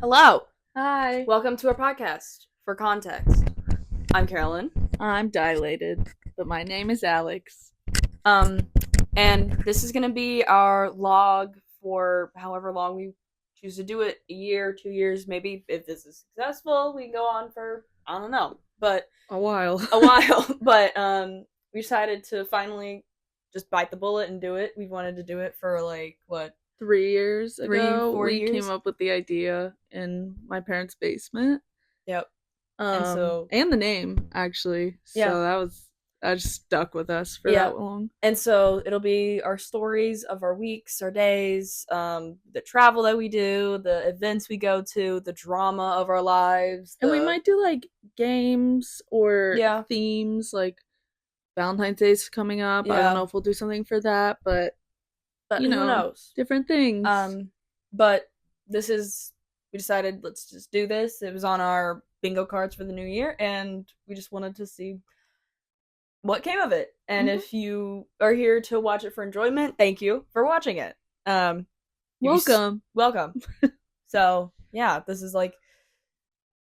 Hello. Hi. Welcome to our podcast. For context, I'm Carolyn. I'm dilated, but my name is Alex. And this is gonna be our log for however long we choose to do it. A year, 2 years, maybe. If this is successful, we can go on for I don't know, but A while. a while. But we decided to finally just bite the bullet and do it. We wanted to do it for like what 3 years ago, 4 we years. came up with the idea in my parents' basement. Yep. And the name actually. Yeah. So that just stuck with us for that long. And so it'll be our stories of our weeks, our days, the travel that we do, the events we go to, the drama of our lives. And we might do like games or themes, like Valentine's Day's coming up. Yeah. I don't know if we'll do something for that, but who knows? Different things. But we decided let's just do this. It was on our bingo cards for the new year, and we just wanted to see what came of it. And if you are here to watch it for enjoyment, thank you for watching it. Welcome. So yeah, this is like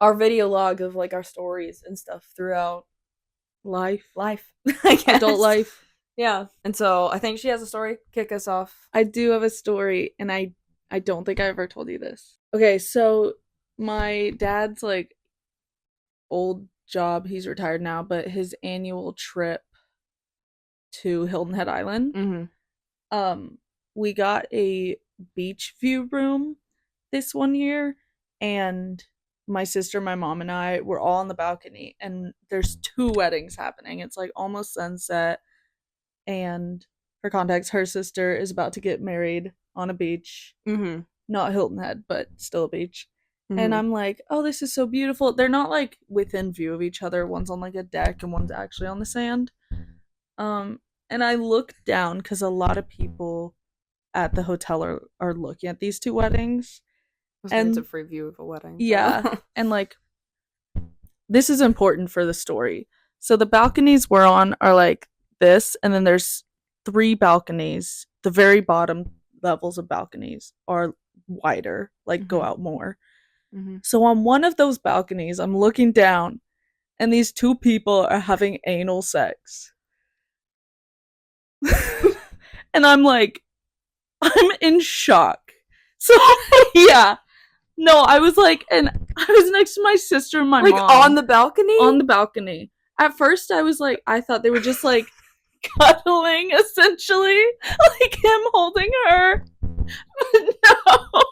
our video log of like our stories and stuff throughout life, I guess. Adult life. Yeah. And so I think she has a story. Kick us off. I do have a story, and I don't think I ever told you this. Okay, so my dad's like old job, he's retired now, but his annual trip to Hilton Head Island, we got a beach view room this one year, and my sister, my mom, and I were all on the balcony, and there's 2 weddings happening. It's like almost sunset, and for context, her sister is about to get married on a beach. Not Hilton Head, but still a beach. And I'm like, oh, this is so beautiful. They're not like within view of each other. One's on like a deck and one's actually on the sand. And I look down because a lot of people at the hotel are looking at these 2 weddings. And it's a free view of a wedding. Yeah. And like, this is important for the story. So the balconies we're on are like this, and then there's 3 balconies. The very bottom levels of balconies are wider, like go out more. So on one of those balconies, I'm looking down, and these 2 people are having anal sex. And I'm like, I'm in shock. So yeah. No, I was like, and I was next to my sister and my mom. Like on the balcony? On the balcony. At first I was like, I thought they were just like cuddling, essentially. Like him holding her. But no.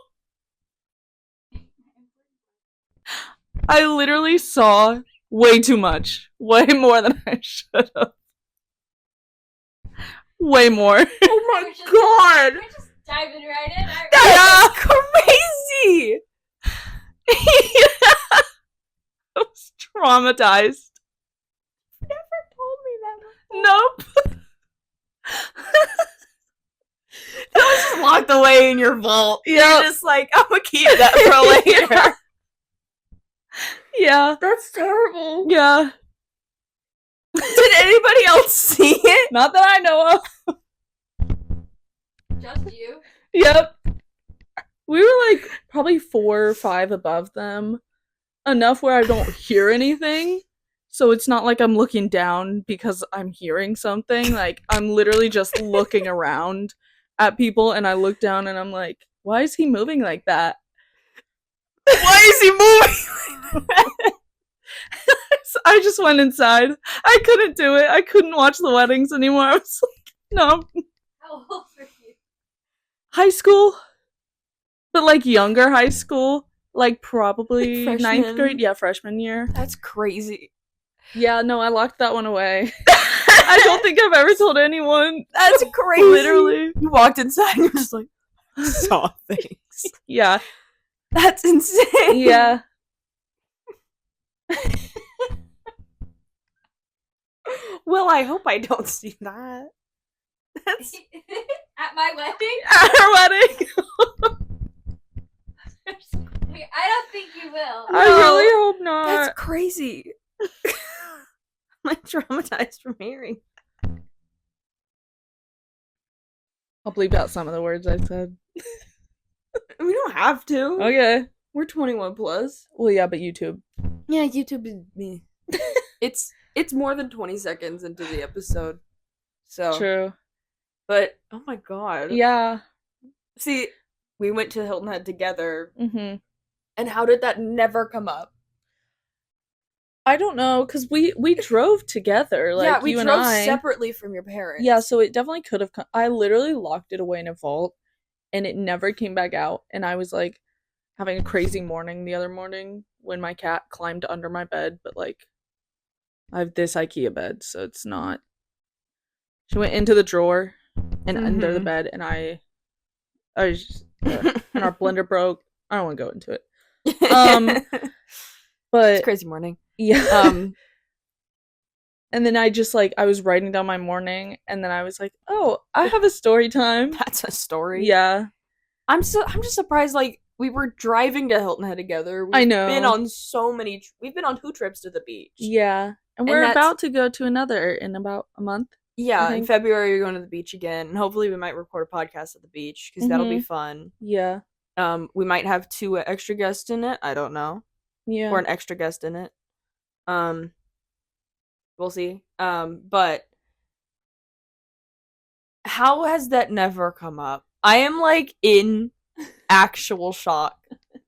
I literally saw way too much. Way more than I should have. Way more. Oh my god! We're just diving right in. That's crazy! Yeah. I was traumatized. You never told me that before. Nope. That was just locked away in your vault. Yeah. You're just like, I'm gonna keep that for later. Yeah. That's terrible. Yeah. Did anybody else see it? Not that I know of. Just you? Yep. We were like probably 4 or 5 above them. Enough where I don't hear anything. So it's not like I'm looking down because I'm hearing something. Like, I'm literally just looking around at people, and I look down and I'm like, why is he moving like that? Why is he moving like that? I just went inside. I couldn't do it. I couldn't watch the weddings anymore. I was like, no. How old were you? High school. But like younger high school. Like probably like 9th grade. Yeah, freshman year. That's crazy. Yeah, no, I locked that one away. I don't think I've ever told anyone. That's crazy. Literally. You walked inside and you're just like, saw things. Yeah. That's insane. Yeah. Well, I hope I don't see that. That's At my wedding? At her wedding. I don't think you will. I really hope not. That's crazy. I'm like traumatized from hearing. I'll bleep out some of the words I said. We don't have to. Okay. We're 21 plus. Well, yeah, but YouTube. Yeah, YouTube is me. It's more than 20 seconds into the episode. So, True. but oh my god. Yeah. See, we went to Hilton Head together, Mm-hmm. and how did that never come up? I don't know, because we drove together, like, yeah, we you drove and I. separately from your parents. Yeah, so it definitely could have come. I literally locked it away in a vault, and it never came back out, and I was, like, having a crazy morning the other morning when my cat climbed under my bed, but, like, I have this IKEA bed, so it's not. She went into the drawer and under the bed, and I was just, and our blender broke. I don't want to go into it. But it's a crazy morning. Yeah. And then I just, like, I was writing down my morning, and then I was like, oh, I have a story time. That's a story. Yeah. I'm just surprised, like, we were driving to Hilton Head together. I know. We've been on 2 trips to the beach. Yeah. And we're about to go to another in about a month. Yeah, in February we're going to the beach again, and hopefully we might record a podcast at the beach, because that'll be fun. Yeah. We might have 2 extra guests in it, I don't know. Yeah. Or an extra guest in it. We'll see. But how has that never come up? I am, like, in actual shock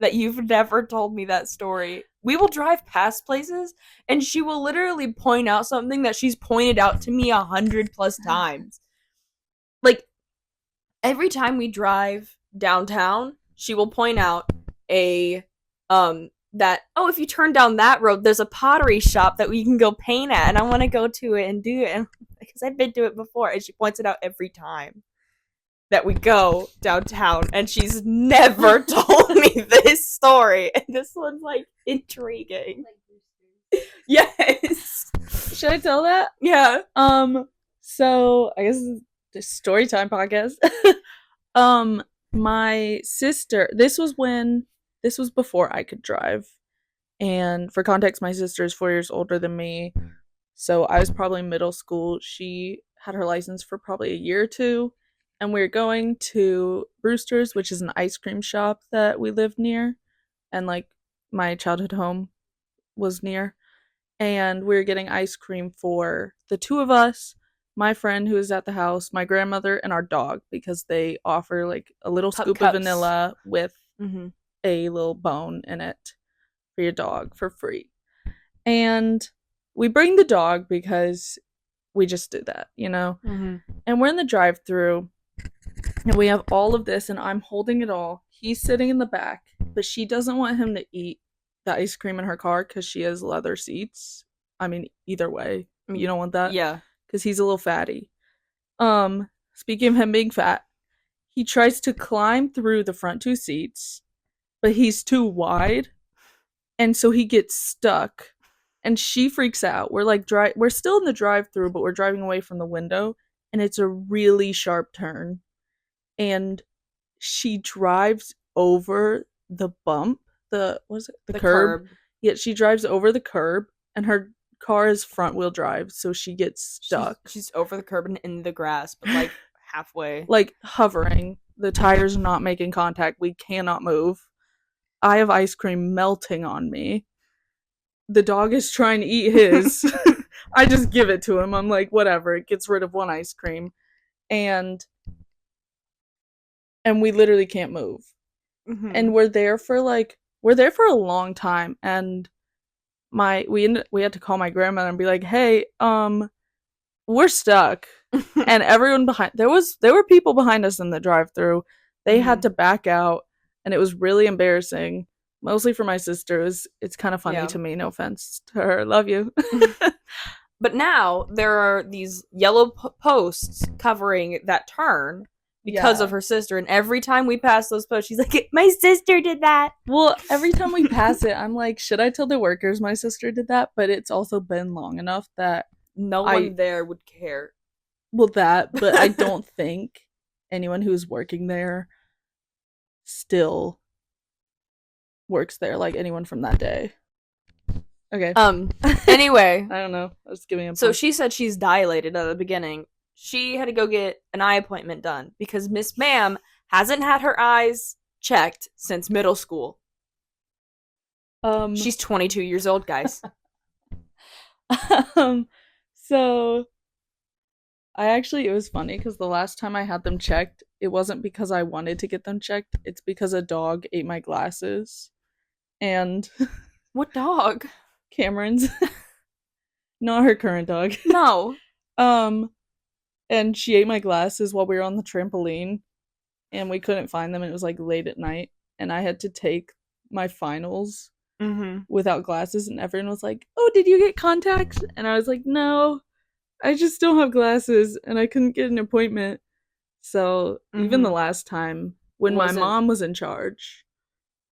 that you've never told me that story. We will drive past places, and she will literally point out something that she's pointed out to me 100+ times. Like, every time we drive downtown, she will point out that, oh, if you turn down that road, there's a pottery shop that we can go paint at, and I want to go to it and do it, and because I've been to it before, and she points it out every time that we go downtown, and she's never told me this story, and this one's, like, intriguing. Yes. Should I tell that? Yeah. So I guess the story time podcast. My sister, this was before I could drive. And for context, my sister is 4 years older than me. So I was probably in middle school. She had her license for probably a year or two. And we were going to Brewster's, which is an ice cream shop that we lived near. And, like, my childhood home was near. And we were getting ice cream for the 2 of us, my friend who was at the house, my grandmother, and our dog, because they offer, like, a little scoop of vanilla with a little bone in it for your dog for free. And we bring the dog because we just do that, you know? And we're in the drive-thru, and we have all of this, and I'm holding it all. He's sitting in the back, but she doesn't want him to eat the ice cream in her car because she has leather seats. I mean, either way, you don't want that. Yeah. Because he's a little fatty. Speaking of him being fat, he tries to climb through the front 2 seats, but he's too wide, and so he gets stuck, and she freaks out. We're, like, we're still in the drive-thru, but we're driving away from the window, and it's a really sharp turn, and she drives over the bump, the curb. Yeah, she drives over the curb, and her car is front-wheel drive, so she gets stuck. She's over the curb and in the grass, but, like, halfway. Like, hovering. The tires not making contact. We cannot move. I have ice cream melting on me. The dog is trying to eat his. I just give it to him. I'm like, whatever. It gets rid of 1 ice cream. And we literally can't move. And we're there for a long time, and we had to call my grandmother and be like, hey, we're stuck. And everyone there were people behind us in the drive-thru. They had to back out, and it was really embarrassing, mostly for my sister. It's kind of funny to me. No offense to her. Love you. But now there are these yellow posts covering that turn because of her sister, and every time we pass those posts, she's like, my sister did that. Well, every time we pass it, I'm like, should I tell the workers my sister did that? But it's also been long enough that no one there would care. Well, but I don't think anyone who's working there still works there, like anyone from that day. Okay. Anyway. I don't know. I was giving So she said she's dilated at the beginning. She had to go get an eye appointment done because Miss Ma'am hasn't had her eyes checked since middle school. She's 22 years old, guys. So it was funny because the last time I had them checked, it wasn't because I wanted to get them checked. It's because a dog ate my glasses. And What dog? Cameron's, not her current dog. No. And she ate my glasses while we were on the trampoline, and we couldn't find them. And it was like late at night, and I had to take my finals without glasses, and everyone was like, "Oh, did you get contacts?" And I was like, "No, I just don't have glasses," and I couldn't get an appointment. So even the last time when my mom was in charge,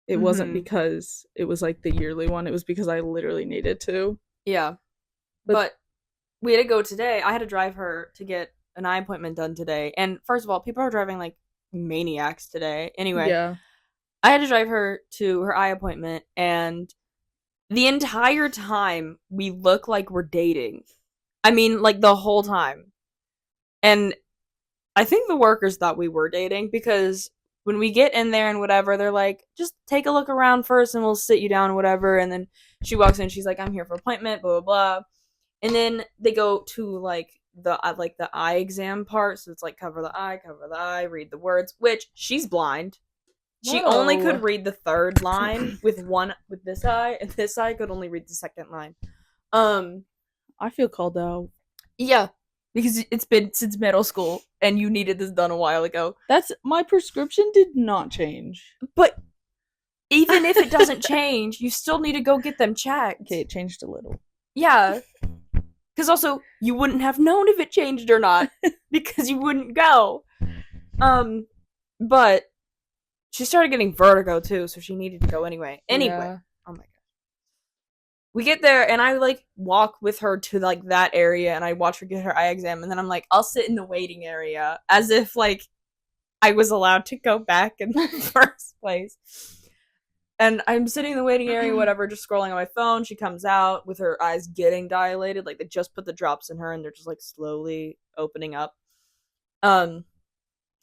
it wasn't because it was like the yearly one. It was because I literally needed to. Yeah. But we had to go today. I had to drive her to get an eye appointment done today. And first of all, people are driving like maniacs today. Anyway, Yeah. I had to drive her to her eye appointment, and the entire time we look like we're dating. I mean, like the whole time. And I think the workers thought we were dating because when we get in there and whatever, they're like, just take a look around first and we'll sit you down, whatever. And then she walks in, she's like, I'm here for appointment, blah, blah, blah. And then they go to like the eye exam part. So it's like cover the eye, read the words, which she's blind. She only could read the third line with this eye, and this eye could only read the second line. I feel called out. Yeah, because it's been since middle school, and you needed this done a while ago. My prescription did not change. But even if it doesn't change, you still need to go get them checked. Okay, it changed a little. Yeah. Because also, you wouldn't have known if it changed or not, because you wouldn't go. But she started getting vertigo, too, so she needed to go anyway. Anyway. Yeah. Oh my god. We get there, and I, like, walk with her to, like, that area, and I watch her get her eye exam, and then I'm like, I'll sit in the waiting area, as if, like, I was allowed to go back in the first place. And I'm sitting in the waiting area, whatever, just scrolling on my phone. She comes out with her eyes getting dilated. Like, they just put the drops in her, and they're just, like, slowly opening up. And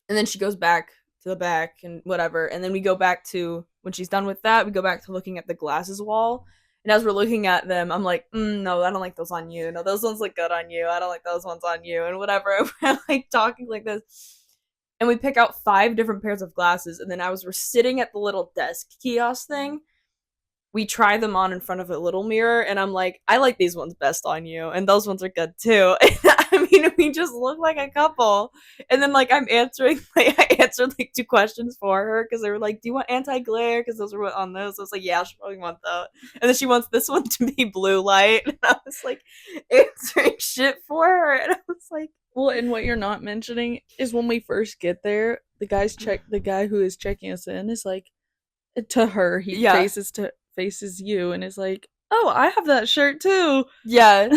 then she goes back to the back and whatever. And then we go back to, when she's done with that, we go back to looking at the glasses wall. And as we're looking at them, I'm like, no, I don't like those on you. No, those ones look good on you. I don't like those ones on you. And whatever. We're, like, talking like this. And we pick out 5 different pairs of glasses, and then as we're sitting at the little desk kiosk thing, we try them on in front of a little mirror, and I'm like, I like these ones best on you, and those ones are good too. I mean, we just look like a couple. And then, like, I answered, like, 2 questions for her, because they were like, do you want anti-glare? Because those were on those. I was like, yeah, she probably wants that. And then she wants this one to be blue light, and I was, like, answering shit for her, and I was like, well, and what you're not mentioning is when we first get there, the guy who is checking us in is like, to her, he faces you and is like, oh, I have that shirt too. Yeah.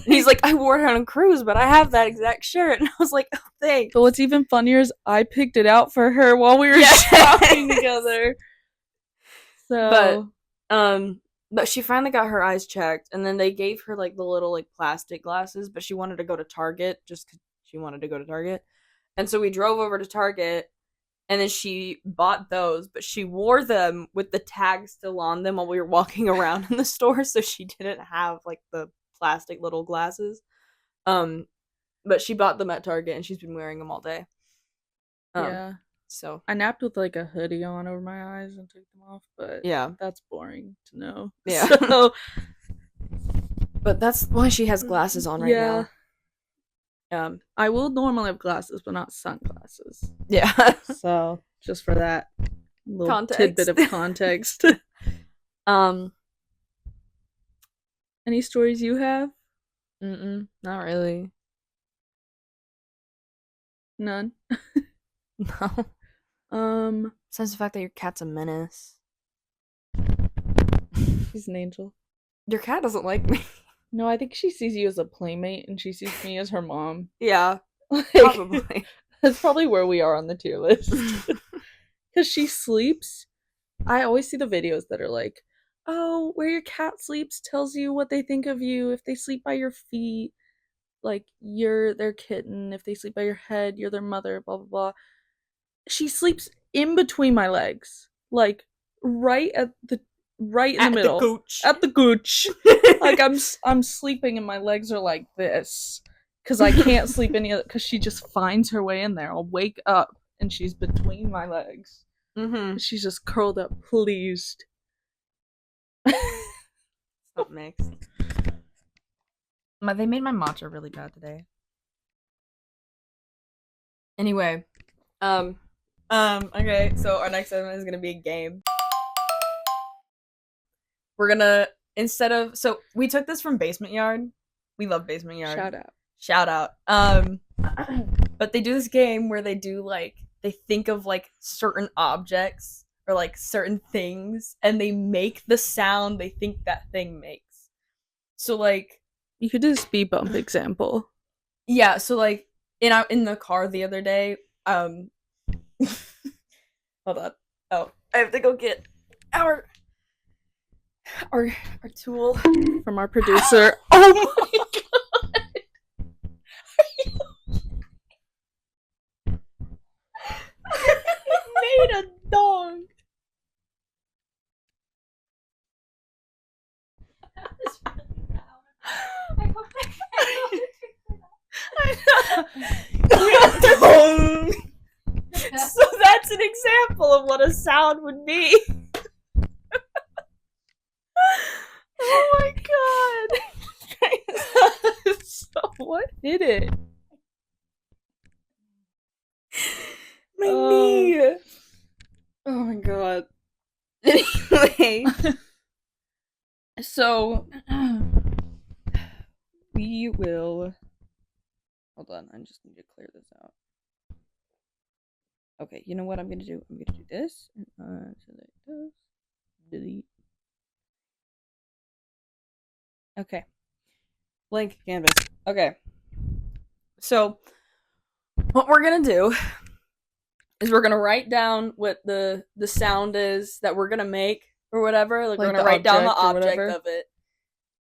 He's like, I wore it on a cruise, but I have that exact shirt. And I was like, oh, thanks. But what's even funnier is I picked it out for her while we were shopping together. So, but she finally got her eyes checked, and then they gave her, like, the little, like, plastic glasses, but she wanted to go to Target, just because she wanted to go to Target. And so we drove over to Target, and then she bought those, but she wore them with the tag still on them while we were walking around in the store, so she didn't have, like, the plastic little glasses. But she bought them at Target, and she's been wearing them all day. Yeah. So I napped with, like, a hoodie on over my eyes and took them off, but yeah, that's boring to know. Yeah. So, but that's why she has glasses on right now. I will normally have glasses, but not sunglasses. Yeah. So just for that little context. Tidbit of context. Any stories you have? Not really. None. No. Besides the fact that your cat's a menace. She's an angel. Your cat doesn't like me. No, I think she sees you as a playmate and she sees me as her mom. Yeah. Probably. That's probably where we are on the tier list. Because she sleeps. I always see the videos that are like, oh, where your cat sleeps tells you what they think of you. If they sleep by your feet, like, you're their kitten. If they sleep by your head, you're their mother, blah, blah, blah. She sleeps in between my legs. Like, right at the right in At the middle. gooch. At the gooch. Like I'm sleeping and my legs are like this. Cause I can't sleep any other cause she just finds her way in there. I'll wake up and she's between my legs. Mm-hmm. She's just curled up, pleased. Stop mixed. They made my matcha really bad today. Anyway, okay, so our next segment is gonna be a game. We're gonna so we took this from Basement Yard. We love Basement Yard. Shout out. But they do this game where they do like they think of like certain objects or like certain things and they make the sound they think that thing makes. So like you could do a speed bump example. Yeah, so like in the car the other day, hold on. Oh, I have to go get our tool from our producer. Oh my god. Made a dog. That was really loud. I hope So that's an example of what a sound would be. Oh my god. So what did it? My knee. Oh my god. Anyway. So we will hold on, I just need to clear this out. Okay, you know what I'm gonna do? I'm gonna do this and select this. Delete. Okay. Blank canvas. Okay. So what we're gonna do is we're gonna write down what the sound is that we're gonna make or whatever. Like we're gonna write down the object of it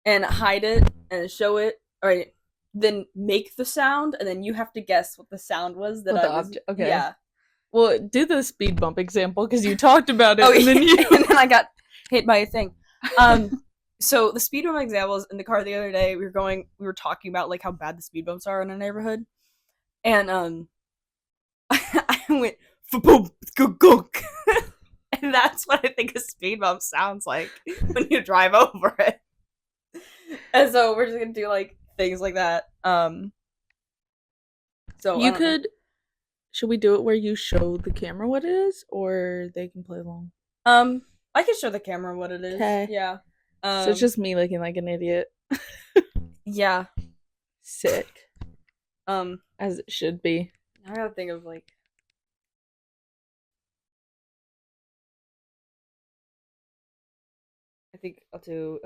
and hide it and show it. Alright. Then make the sound and then you have to guess what the sound was that I was okay. Yeah. Well, do the speed bump example because you talked about it and then I got hit by a thing. So the speed bump examples in the car the other day, we were talking about like how bad the speed bumps are in our neighborhood. And I went boom gunk. And that's what I think a speed bump sounds like when you drive over it. And so we're just gonna do like things like that. So you could should we do it where you show the camera what it is or they can play along? I can show the camera what it is. Okay. Yeah. So it's just me looking like an idiot. Yeah. Sick. As it should be. I gotta think of like I think I'll do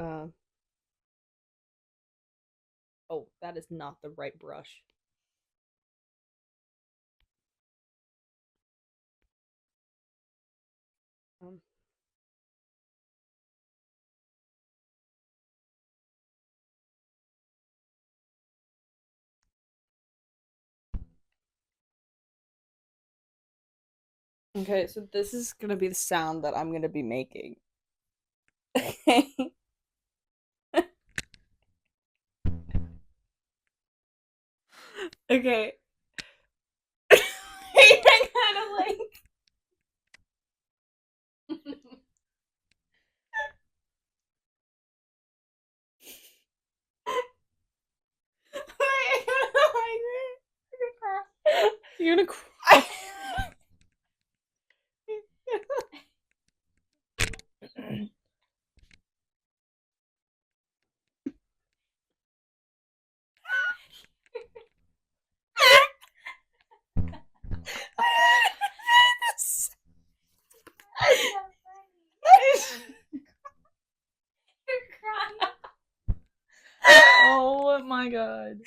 oh, that is not the right brush. Okay, so this is gonna be the sound that I'm gonna be making. Okay. Okay. I kind of like. You're gonna cry. You're crying. Oh my god.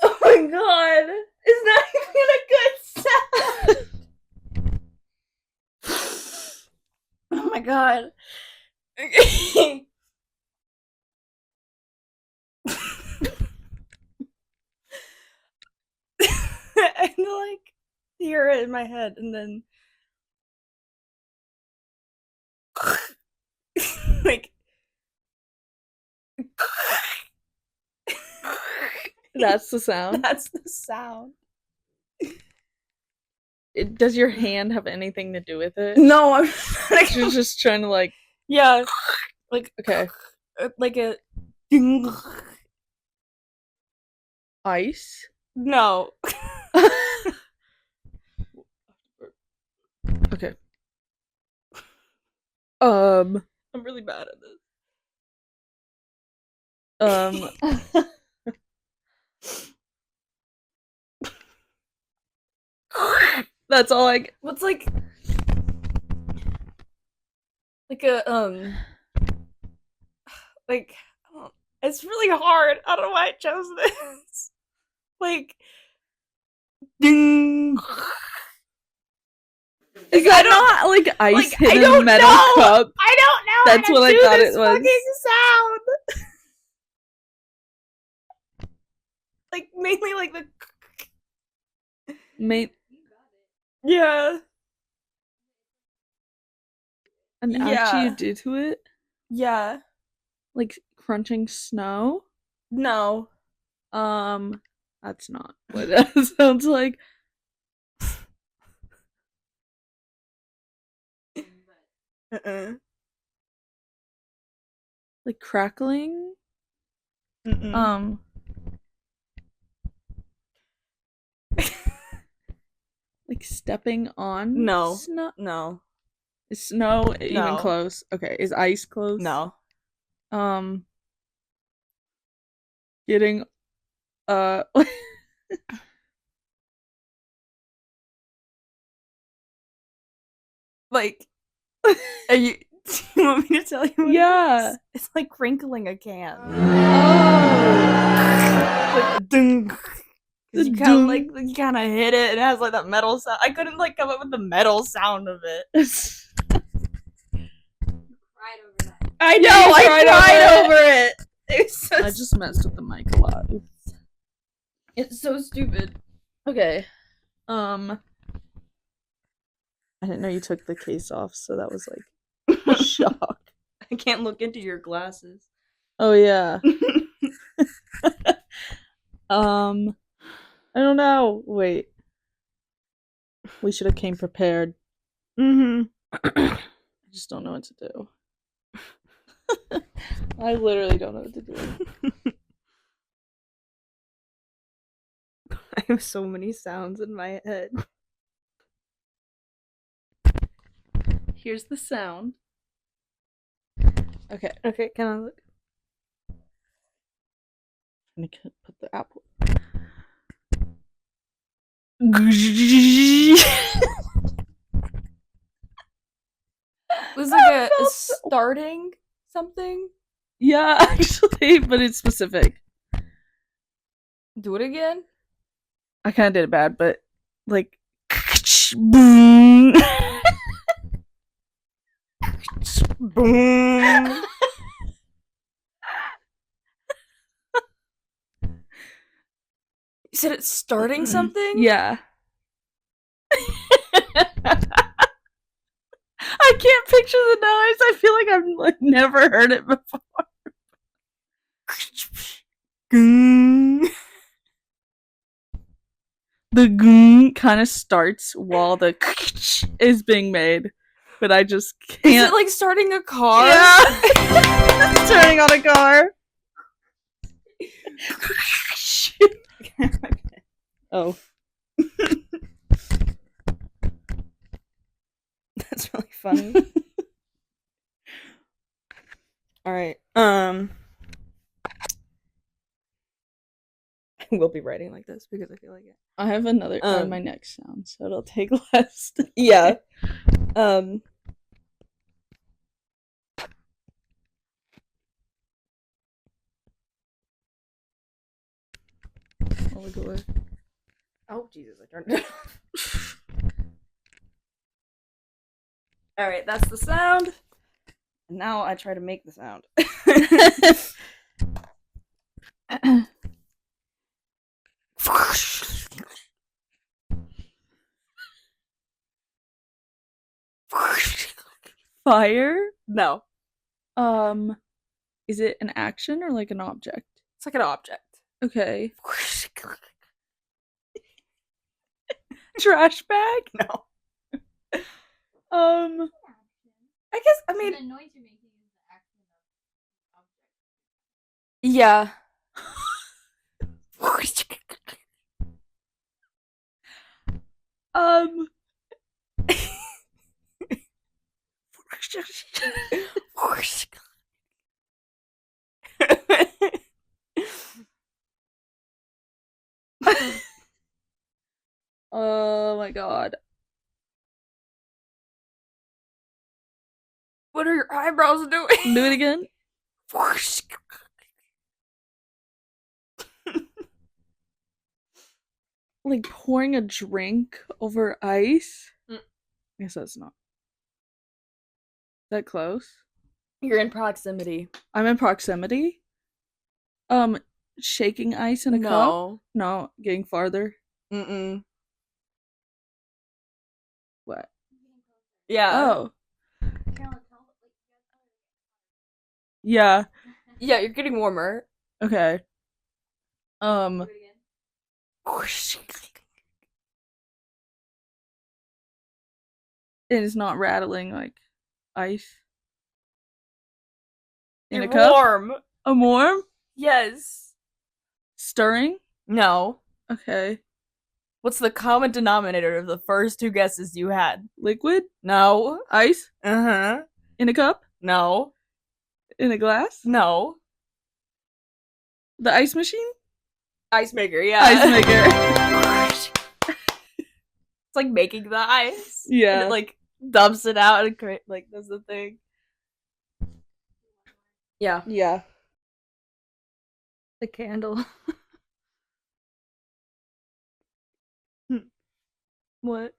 Oh my god. It's not even a good sound. Oh my god. Okay. hear it in my head, and then like That's the sound. that's the sound. Does your hand have anything to do with it? No, I'm like, She's just trying to like. yeah, like Okay. like a ding. Ice. No. Okay. I'm really bad at this. That's all I. What's like a like it's really hard. I don't know why I chose this. Like ding. Is that not like ice like, hit I a don't metal know. cup? I don't know. That's how what I do thought this it was. Fucking sound. Like mainly like the Mate. yeah. An Yeah. action you do to it? Yeah. Like crunching snow? No. That's not what that sounds like. Like crackling? Mm-mm. Like stepping on No. snow? No. Is snow even No. close? Okay, is ice close? No. Getting Like are you do you want me to tell you what Yeah. it is? It's like crinkling a can. Oh. Like ding. The You kind of dung. like you kind of hit it. And it has like that metal sound. I couldn't like come up with the metal sound of it. Cried over that. I know. Yeah, you I cried cried over over it. It was so. I just messed with the mic a lot. It's so stupid. Okay. I didn't know you took the case off, so that was like shock. I can't look into your glasses. Oh yeah. I don't know. Wait. We should have came prepared. Mm-hmm. I just don't know what to do. I literally don't know what to do. I have so many sounds in my head. Here's the sound. Okay. Okay, can I look? I'm gonna put the apple. It was like a starting something. Yeah, actually, but it's specific. Do it again. I kind of did it bad, but like boom. Boom. You said it's starting something? Yeah. I can't picture the noise. I feel like I've like never heard it before. The goon kind of starts while the is being made, but I just can't. Is it like starting a car? Yeah. Turning on a car. Oh. That's really funny. All right. I will be writing like this because I feel like it. I have another on my next sound, so it'll take less. Yeah. Oh, look away. Oh Jesus! I turned it off. All right, that's the sound. And now I try to make the sound. Fire? No. Is it an action or like an object? It's like an object. Okay. Trash bag? No. Um, I guess, I mean, the noise you're making is the action of object. yeah. Oh my god. What are your eyebrows doing? Do it again. Like pouring a drink over ice? Mm. I guess that's not. Is that close? You're in proximity. I'm in proximity. Shaking ice in a cup? No. No, getting farther. Mm-mm. What? Yeah. Oh. Yeah. Yeah, you're getting warmer. Okay. Do it It is not rattling like ice. In You're a cup? warm. I'm warm? Yes. Stirring? No. Okay. What's the common denominator of the first two guesses you had? Liquid? No. Ice? Uh-huh. In a cup? No. In a glass? No. The ice machine? Ice maker, yeah. Ice maker. It's like making the ice. Yeah. And it like dumps it out and like does the thing. Yeah. Yeah. The candle. What?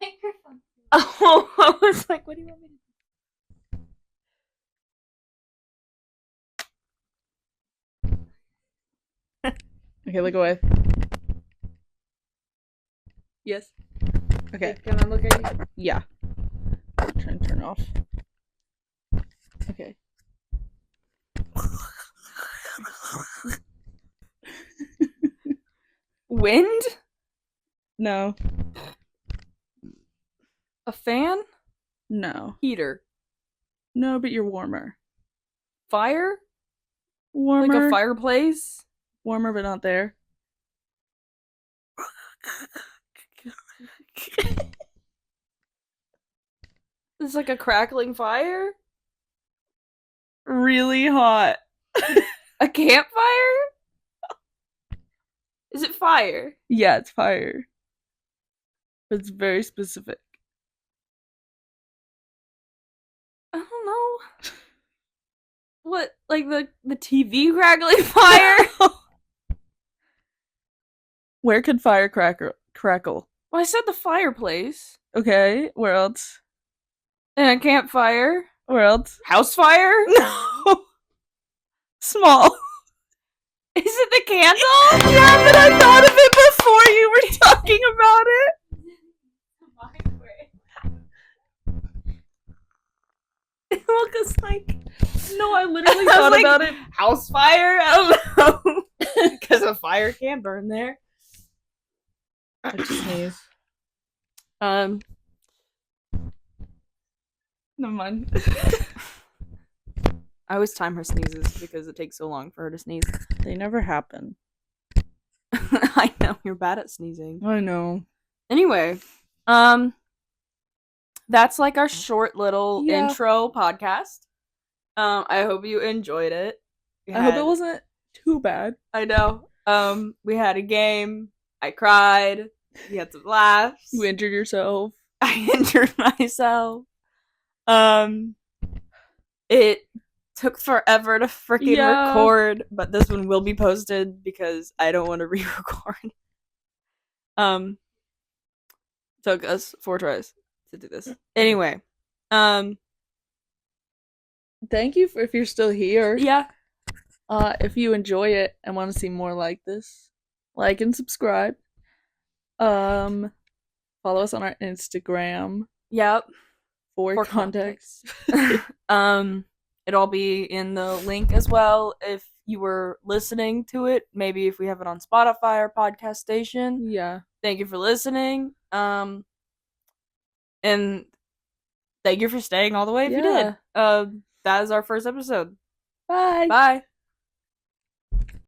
Microphone. Oh, I was like, what do you want me to do? Okay, look away. Yes. Okay. Can I look at you? Yeah. Try and turn off. Okay. Wind? No. A fan? No. Heater? No, but you're warmer. Fire? Warmer. Like a fireplace? Warmer, but not there. It's like a crackling fire? Really hot. A campfire? Is it fire? Yeah, it's fire. But it's very specific. I don't know. What, like the TV crackling fire? Where could fire crackle? Well, I said the fireplace. Okay, where else? And a campfire. Where else? House fire? No. Small. Is it the candle? Yeah, but I thought of it before you were talking about it. Well, cause like, No, I literally I was thought like, about it. house fire? I don't know. Because a fire can burn there. I just sneeze. Never mind. I always time her sneezes because it takes so long for her to sneeze. They never happen. I know, you're bad at sneezing. I know. Anyway, that's like our short little Yeah. intro podcast. I hope you enjoyed it. I hope it wasn't too bad. I know. We had a game. I cried. We had some laughs. You injured yourself. I injured myself. It took forever to freaking record, but this one will be posted because I don't want to re-record. Took us 4 tries to do this. Anyway, Thank you for if you're still here. yeah. If you enjoy it and want to see more like this, like and subscribe. Follow us on our Instagram. Yep. For context. It'll all be in the link as well if you were listening to it. Maybe if we have it on Spotify or podcast station. Yeah. Thank you for listening. And thank you for staying all the way if you did. Yeah. That is our first episode. Bye. Bye.